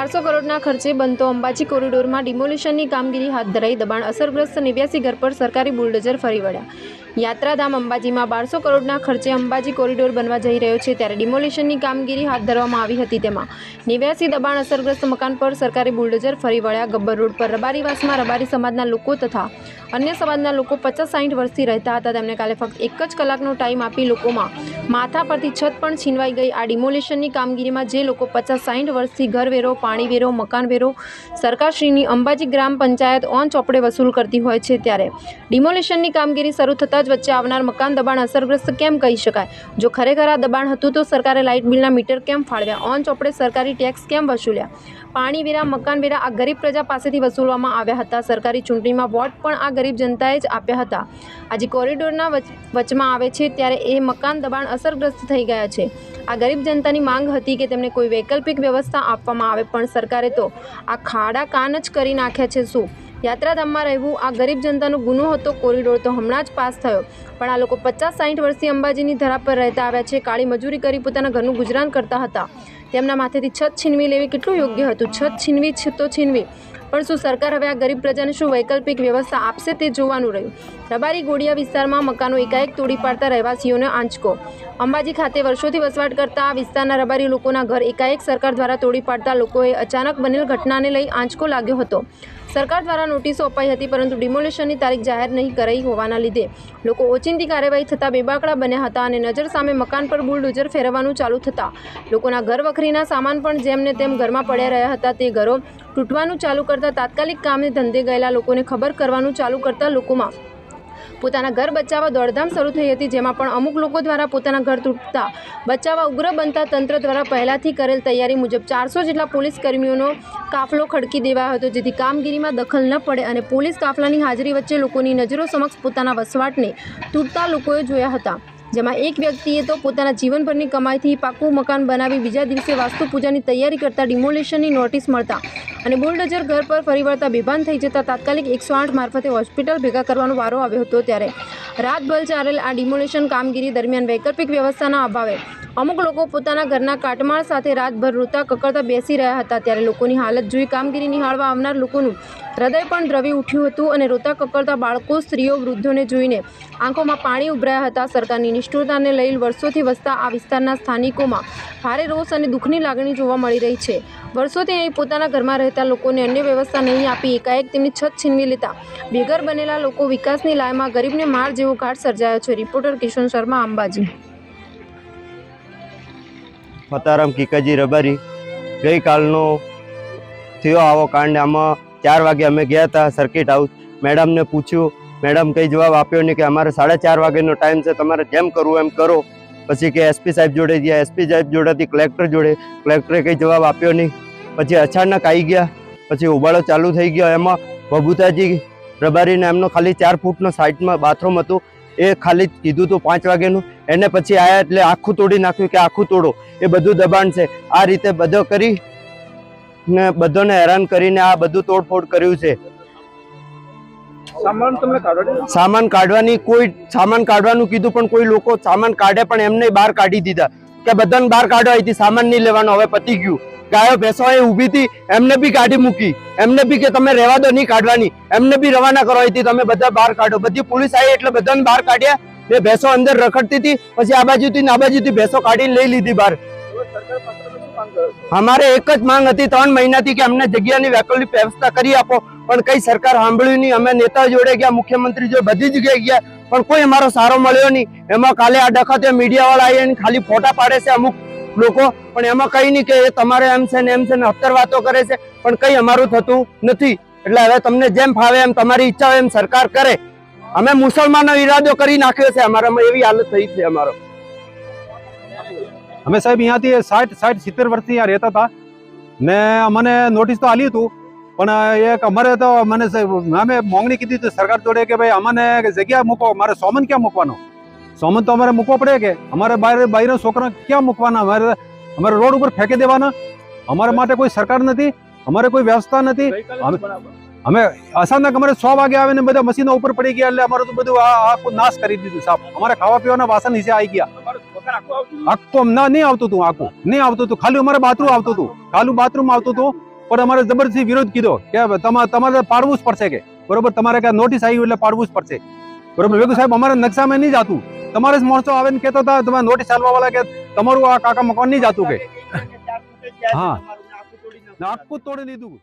1200 કરોડના ખર્ચે બનતો અંબાજી કોરિડોરમાં ડિમોલિશનની કામગીરી હાથ ધરાઈ દબાણ અસરગ્રસ્ત 89 ઘર પર સરકારી બુલડોઝર ફરી વળ્યા। યાત્રાધામ અંબાજીમાં 1200 કરોડના ખર્ચે અંબાજી કોરિડોર બનવા જઈ રહ્યો છે ત્યારે ડિમોલિશનની કામગીરી હાથ ધરવામાં આવી હતી। તેમાં 89 દબાણ અસરગ્રસ્ત મકાન પર સરકારી બુલડોઝર ફરી વળ્યા। ગબ્બર રોડ પર રબારીવાસમાં રબારી સમાજના લોકો તથા અન્ય સમાજના લોકો 50-60 વર્ષથી રહેતા હતા। તેમને કાલે ફક્ત 1 જ કલાકનો ટાઈમ આપી લોકોમાં માથા પરથી છત પણ છીનવાઈ ગઈ। આ ડિમોલિશનની કામગીરીમાં જે લોકો 50-60 વર્ષથી ઘરવેરો, પાણી વેરો, મકાન વેરો સરકારશ્રીની અંબાજી ગ્રામ પંચાયત ઓન ચોપડે વસૂલ કરતી હોય છે ત્યારે ડિમોલિશનની કામગીરી શરૂ થતાં જ વચ્ચે આવનાર મકાન દબાણ અસરગ્રસ્ત કેમ કહી શકાય? જો ખરેખર આ દબાણ હતું તો સરકારે લાઇટ બિલના મીટર કેમ ફાળવ્યા? ઓન ચોપડે સરકારી ટેક્સ કેમ વસૂલ્યા? પાણી વેરા, મકાન વેરા આ ગરીબ પ્રજા પાસેથી વસૂલવામાં આવ્યા હતા। સરકારી ચૂંટણીમાં વોટ પણ આ ગરીબ જનતાએ જ આપ્યા હતા। આજે કોરિડોરના વચમાં આવે છે ત્યારે એ મકાન દબાણ અસરગ્રસ્ત થઈ ગયા છે। આ ગરીબ જનતાની માંગ હતી કે તેમને કોઈ વૈકલ્પિક વ્યવસ્થા આપવામાં આવે, પણ સરકારે તો આ ખાડા કાન જ કરી નાખ્યા છે। શું યાત્રાધામમાં રહેવું આ ગરીબ જનતાનો ગુનો હતો? કોરિડોર તો હમણાં જ પાસ થયો, પણ આ લોકો 50-60 વર્ષથી અંબાજીની ધરા પર રહેતા આવ્યા છે। કાળી મજૂરી કરી પોતાના ઘરનું ગુજરાન કરતા હતા। તેમના માથેથી છત છીનવી લેવી કેટલું યોગ્ય હતું? છત છીનવી તો છીનવી, પણ શું સરકાર હવે આ ગરીબ પ્રજાને શું વૈકલ્પિક વ્યવસ્થા આપશે તે જોવાનું રહ્યું। રબારી ગોડિયા વિસ્તારમાં મકાનો એકાએક તોડી પાડતા રહેવાસીઓને આંચકો। અંબાજી ખાતે વર્ષોથી વસવાટ કરતા આ વિસ્તારના રબારી લોકોના ઘર એકાએક સરકાર દ્વારા તોડી પાડતા લોકોએ અચાનક બનેલ ઘટનાને લઈ આંચકો લાગ્યો હતો। સરકાર દ્વારા નોટિસો અપાઈ હતી, પરંતુ ડિમોલિશનની તારીખ જાહેર નહીં કરાઈ હોવાના લીધે લોકો ઓચિંતી કાર્યવાહી થતાં બેબાકડા બન્યા હતા અને નજર સામે મકાન પર બુલડોઝર ફેરવવાનું ચાલુ થતાં લોકોના ઘર વખરીના સામાન પણ જેમને તેમ ઘરમાં પડ્યા રહ્યા હતા। તે ઘરો તૂટવાનું ચાલુ કરતાં તાત્કાલિક કામે ધંધે ગયેલા લોકોને ખબર કરવાનું ચાલુ કરતાં લોકોમાં પોતાના ઘર બચાવવા દોડધામ શરૂ થઈ હતી, જેમાં પણ અમુક લોકો દ્વારા પોતાના ઘર તૂટતા બચાવવા ઉગ્ર બનતા તંત્ર દ્વારા પહેલાથી કરેલ તૈયારી મુજબ 400 જેટલા પોલીસ કર્મીઓનો કાફલો ખડકી દેવાયો હતો, જેથી કામગીરીમાં દખલ ન પડે અને પોલીસ કાફલાની હાજરી વચ્ચે લોકોની નજરો સમક્ષ પોતાના વસવાટને તૂટતા લોકોએ જોયા હતા। જેમાં એક વ્યક્તિએ તો પોતાના જીવનભરની કમાઈથી પાકું મકાન બનાવી બીજા દિવસે વાસ્તુ પૂજાની તૈયારી કરતા ડિમોલિશનની નોટિસ મળતા અને બુલડોઝર ઘર પર ફરી વળતા બેભાન થઈ જતા તાત્કાલિક 108 મારફતે હોસ્પિટલ ભેગા કરવાનો વારો આવ્યો હતો। ત્યારે રાતભર ચાલેલ આ ડિમોલિશન કામગીરી દરમિયાન વૈકલ્પિક વ્યવસ્થાના અભાવે અમુક લોકો પોતાના ઘરના કાટમાળ સાથે રાતભર રોતા કકળતા બેસી રહ્યા હતા। ત્યારે લોકોની હાલત જોઈ કામગીરી નિહાળવા આવનાર લોકોનું હૃદય પણ દ્રવી ઉઠ્યું હતું અને રોતા કકળતા બાળકો, સ્ત્રીઓ, વૃદ્ધોને જોઈને આંખોમાં પાણી ઉભરાયા હતા। સરકારની નિષ્ઠુરતાને લઈ વર્ષોથી વસતા આ વિસ્તારના સ્થાનિકોમાં ભારે રોષ અને દુઃખની લાગણી જોવા મળી રહી છે। વર્ષોથી અહીં પોતાના ઘરમાં રહેતા લોકોને અન્ય વ્યવસ્થા નહીં આપી એકાએક તેમની છત છીનવી લેતા બેઘર બનેલા લોકો વિકાસની લાયમાં ગરીબને માર જેવો ઘાટ સર્જાયો છે। રિપોર્ટર કિશન શર્મા, અંબાજી। ફતારામ કીકાજી રબારી ગઈકાલનો થયો આવો કાંડ। આમાં 4 વાગે અમે ગયા હતા સર્કિટ હાઉસ, મેડમને પૂછ્યું, મેડમ કંઈ જવાબ આપ્યો નહીં કે અમારે 4:30 વાગ્યાનો ટાઈમ છે, તમારે જેમ કરવું એમ કરો। પછી કે એસપી સાહેબ જોડે ગયા, એસપી સાહેબ જોડેથી કલેક્ટર જોડે, કલેક્ટરે કંઈ જવાબ આપ્યો નહીં। પછી અચાનક આવી ગયા, પછી ઉબાળો ચાલુ થઈ ગયો। એમાં બબુતાજી રબારીને એમનો ખાલી 4 ફૂટનો સાઈડમાં બાથરૂમ હતું, એ ખાલી કીધું હતું 5 વાગ્યાનું, એને પછી આવ્યા એટલે આખું તોડી નાખ્યું કે આખું તોડો, એ બધું દબાણ છે। આ રીતે બધો કરી ને બધાને હેરાન કરીને આ બધું તોડફોડ કર્યું છે। સામાન કાઢવાની કોઈ સામાન કાઢવાનું કીધું, પણ કોઈ લોકો સામાન કાઢે પણ એમને બહાર કાઢી દીધા કે બધાને બહાર કાઢવા હતી, સામાન નહીં લેવાનો, હવે પતી ગયું। ગાયો ભેંસો એ ઊભી હતી, એમને બી કાઢી મૂકી, એમને બી કે તમે રહેવા દો, નહીં કાઢવાની, એમને બી રવાના કરવા હતી, તમે બધા બહાર કાઢો। બધી પોલીસ આવી એટલે બધાને બહાર કાઢ્યા। બે ભેંસો અંદર રખડતી હતી, પછી આ બાજુથી આ બાજુથી ભેંસો કાઢીને લઈ લીધી બહાર। અમારે એક જ માંગ હતી 3 મહિનાથી કે અમને જગ્યાની વૈકલ્પિક વ્યવસ્થા કરી આપો, પણ કઈ સરકાર સાંભળ્યું નહીં। અમે નેતા જોડે ગયા, મુખ્યમંત્રી જોડે, બધી જગ્યાએ ગયા, પણ કોઈ અમારો સારો મળ્યો નહીં। એમાં કાલે આ ડખતે મીડિયા વાળા આવીને ખાલી ફોટા પાડે છે અમુક લોકો, પણ એમાં કઈ નહીં કે તમારે એમ છે ને એમ છે ને 70 વાતો કરે છે, પણ કઈ અમારું થતું નથી। એટલે હવે તમને જેમ ફાવે એમ, તમારી ઈચ્છા હોય એમ સરકાર કરે। અમે મુસલમાનનો ઈરાદો કરી નાખ્યો છે, અમારામાં એવી હાલત થઈ છે અમારો। અમે સાહેબ અહીંયાથી 60-70 વર્ષથી અહીંયા રહેતા હતા ને અમને નોટિસ તો આલી હતું, પણ એક અમારે તો મને અમે માંગણી કીધી હતી સરકાર જોડે કે ભાઈ અમને જગ્યા મૂકો, અમારે સોમન ક્યાં મૂકવાનો? સોમન તો અમારે મૂકવો પડે કે અમારે બહાર છોકરા ક્યાં મૂકવાના? અમારે રોડ ઉપર ફેંકી દેવાના? અમારા માટે કોઈ સરકાર નથી, અમારે કોઈ વ્યવસ્થા નથી। અમે અચાનક અમારે 6 વાગે આવે ને બધા મશીનો ઉપર પડી ગયા, એટલે અમારે તો બધું આખું નાશ કરી દીધું સાહેબ। અમારે ખાવા પીવાના વાસણ નીચે આવી ગયા, આખું નહીં આવતું હતું, આખું નહીં આવતું હતું, ખાલી અમારે બાથરૂમ આવતું હતું, ખાલી બાથરૂમ આવતું હતું। પણ અમારે જબરદસ્તી વિરોધ કીધો કે તમારે પાડવું જ પડશે કે બરોબર, તમારે કે નોટિસ આવી એટલે પાડવું જ પડશે બરોબર. મેં કીધું સાહેબ અમારે નકશામાં નહીં જાતું, તમારે જ માણસો આવે ને કહેતો હતા તમારે નોટિસ ચાલવા વાળા કે તમારું આ કાકા મકાન નહીં જાતું કે હા આખું તોડી લીધું.